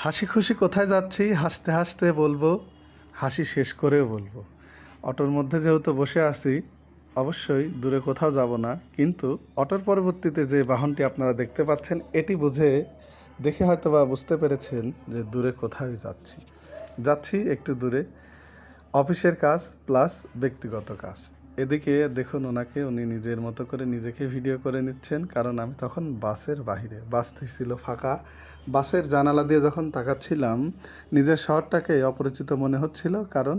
হাসি খুশি কোথায় যাচ্ছি হাসতে হাসতে বলবো, হাসি শেষ করেও বলবো। অটোর মধ্যে যেহেতু বসে আছি, অবশ্যই দূরে কোথাও যাব না, কিন্তু অটোর পরবর্তীতে যে বাহনটি আপনারা দেখতে পাচ্ছেন এটি দেখে হয়তো বা বুঝতে পেরেছেন যে দূরে কোথায় যাচ্ছি। যাচ্ছি একটু দূরে, অফিসের কাজ প্লাস ব্যক্তিগত কাজ। এদিকে দেখুন ওনাকে, উনি নিজের মতো করে নিজেকে ভিডিও করে নিচ্ছেন, কারণ আমি তখন বাসের বাহিরে, বাসটি ছিল ফাঁকা। বাসের জানালা দিয়ে যখন তাকাচ্ছিলাম, নিজের শহরটাকে অপরিচিত মনে হচ্ছিল, কারণ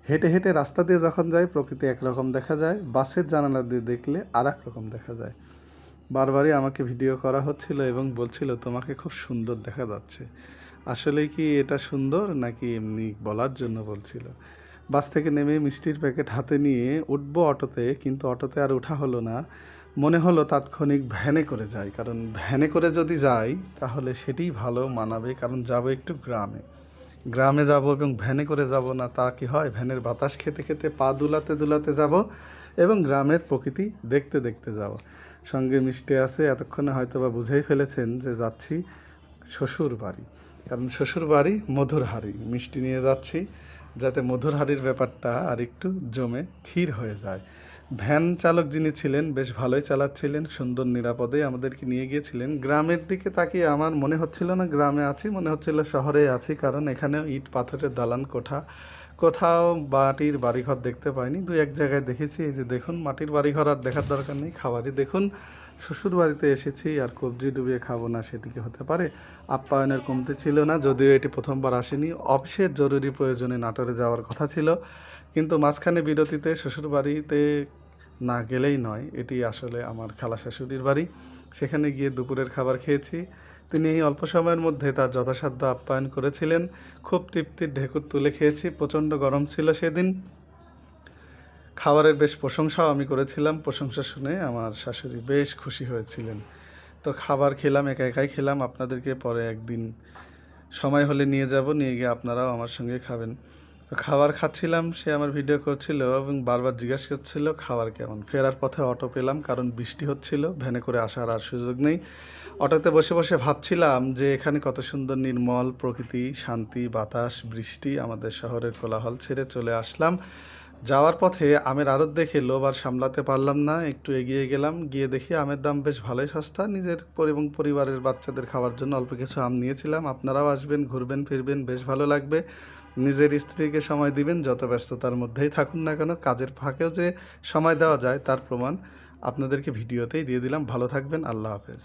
হেঁটে হেঁটে রাস্তা দিয়ে যখন যাই প্রকৃতি একরকম দেখা যায়, বাসের জানালা দিয়ে দেখলে আর এক রকম দেখা যায়। বারবারই আমাকে ভিডিও করা হচ্ছিল এবং বলছিল তোমাকে খুব সুন্দর দেখা যাচ্ছে। আসলেই কি এটা সুন্দর নাকি এমনি বলার জন্য বলছিল? বাস থেকে নেমে মিষ্টির প্যাকেট হাতে নিয়ে উঠবো অটোতে, কিন্তু অটোতে আর ওঠা হলো না। মনে হলো তাৎক্ষণিক ভ্যানে করে যাই, কারণ ভ্যানে করে যদি যাই তাহলে সেটিই ভালো মানাবে, কারণ যাব একটু গ্রামে। গ্রামে যাব এবং ভ্যানে করে যাব না তা কি হয়? ভ্যানের বাতাস খেতে খেতে পা দুলাতে দুলাতে যাব এবং গ্রামের প্রকৃতি দেখতে দেখতে যাব। সঙ্গে মিষ্টি আছে, এতক্ষণে হয়তো বা বুঝেই ফেলেছেন যে যাচ্ছি শ্বশুর বাড়ি, কারণ শ্বশুর বাড়ি মধুর হাঁড়ি মিষ্টি নিয়ে যাচ্ছি, যাতে মধুর হাঁড়ির ব্যাপারটা আর একটু জমে ক্ষীর হয়ে যায়। ভ্যান চালক যিনি ছিলেন বেশ ভালোই চালাচ্ছিলেন, সুন্দর নিরাপদে আমাদেরকে নিয়ে গিয়েছিলেন। গ্রামের দিকে তাকিয়ে আমার মনে হচ্ছিল না গ্রামে আছি, মনে হচ্ছিল শহরে আছি, কারণ এখানেও ইট পাথরের দালান কোঠা, কোথাও মাটির বাড়িঘর দেখতে পাইনি। দু এক জায়গায় দেখেছি, এই যে দেখুন মাটির বাড়িঘর আর দেখার দরকার নেই, খাবারই দেখুন। শ্বশুর বাড়িতে এসেছি আর কবজি ডুবিয়ে খাবো না সেটি কি হতে পারে? আপ্যায়নের কমতি ছিল না, যদিও এটি প্রথমবার আসেনি। অফিসের জরুরি প্রয়োজনে নাটোরে যাওয়ার কথা ছিল, কিন্তু মাঝখানে বিরতিতে শ্বশুর বাড়িতে না গেলেই নয়, এটি আসলে আমার খালা শাশুড়ির বাড়ি। সেখানে গিয়ে দুপুরের খাবার খেয়েছি। তিনি এই অল্প সময়ের মধ্যে তার যথাসাধ্য আপ্যায়ন করেছিলেন। খুব তৃপ্তির ঢেকুর তুলে খেয়েছি। প্রচণ্ড গরম ছিল সেদিন। খাবারের বেশ প্রশংসাও আমি করেছিলাম, প্রশংসা শুনে আমার শাশুড়ি বেশ খুশি হয়েছিলেন। তো খাবার খেলাম, একা একাই খেলাম, আপনাদেরকে পরে একদিন সময় হলে নিয়ে যাব, নিয়ে গিয়ে আপনারাও আমার সঙ্গে খাবেন। তো খাবার খাচ্ছিলাম, সে আমার ভিডিও করছিল এবং বারবার জিজ্ঞাসা করছিল খাবার কেমন। ফেরার পথে অটো পেলাম, কারণ বৃষ্টি হচ্ছিল, ভ্যানে করে আসার আর সুযোগ নেই। অটোতে বসে বসে ভাবছিলাম যে এখানে কত সুন্দর নির্মল প্রকৃতি, শান্তি, বাতাস, বৃষ্টি। আমাদের শহরের কোলাহল ছেড়ে চলে আসলাম। যাওয়ার পথে আমের আড়ত দেখে লোভ আর সামলাতে পারলাম না, একটু এগিয়ে গেলাম। গিয়ে দেখি আমের দাম বেশ ভালোই সস্তা। নিজের এবং পরিবারের বাচ্চাদের খাওয়ার জন্য অল্প কিছু আম নিয়েছিলাম। আপনারাও আসবেন, ঘুরবেন ফিরবেন, বেশ ভালো লাগবে। নিজের স্ত্রীকে সময় দিবেন, যত ব্যস্ততার মধ্যেই থাকুন না কেন। কাজের ফাঁকেও যে সময় দেওয়া যায় তার প্রমাণ আপনাদেরকে ভিডিওতেই দিয়ে দিলাম। ভালো থাকবেন, আল্লাহ হাফেজ।